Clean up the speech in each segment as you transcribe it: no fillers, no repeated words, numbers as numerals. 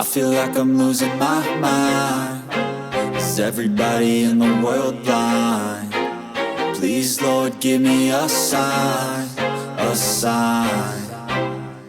I feel like I'm losing my mind. Is everybody in the world blind? Please, Lord, give me a sign, a sign.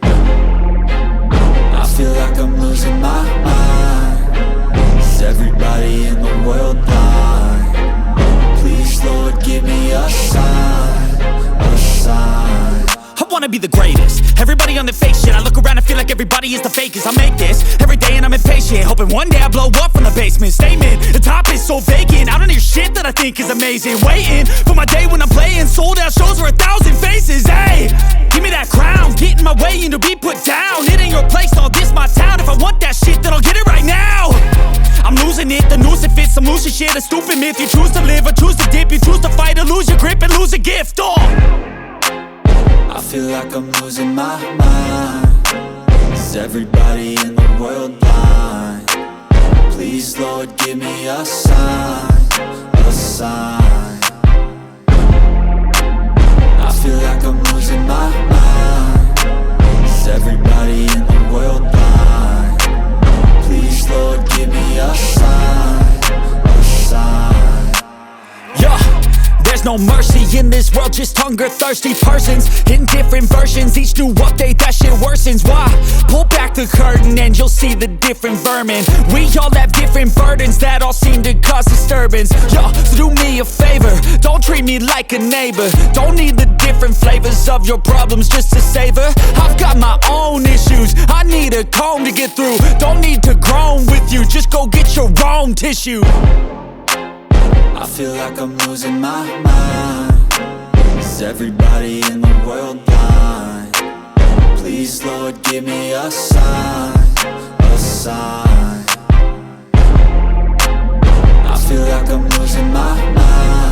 I feel like I'm losing my mind. Is everybody in the world blind? Please, Lord, give me a sign, a sign. I wanna be the greatest. Everybody on the fake shit. I look around and feel like everybody is the fakest. I make this every day and I'm impatient, hoping one day I blow up from the basement. Statement, the top is so vacant. I don't hear shit that I think is amazing. Waiting for my day when I'm playing sold out shows for 1,000 faces. Hey, give me that crown, get in my way and to be put down. It ain't your place, all this my town. If I want that shit, then I'll get it right now. I'm losing it, the noose it fits. I'm losing shit, a stupid myth. You choose to live or choose to dip. You choose to fight or lose your grip and lose a gift. I feel like I'm losing my mind. Is everybody in the world blind? Please, Lord, give me a sign, a sign. I feel like I'm losing my mind. Is everybody in the world blind? Please, Lord, give me a sign, a sign. Yeah. There's no mercy in this world, just hunger-thirsty persons in different versions. Each new update, that shit worsens. Why? Pull back the curtain and you'll see the different vermin. We all have different burdens that all seem to cause disturbance. Yo, so do me a favor, don't treat me like a neighbor. Don't need the different flavors of your problems just to savor. I've got my own issues, I need a comb to get through. Don't need to groan with you, just go get your own tissue. I feel like I'm losing my mind. Is everybody in the world blind? Please, Lord, give me a sign, a sign. I feel like I'm losing my mind.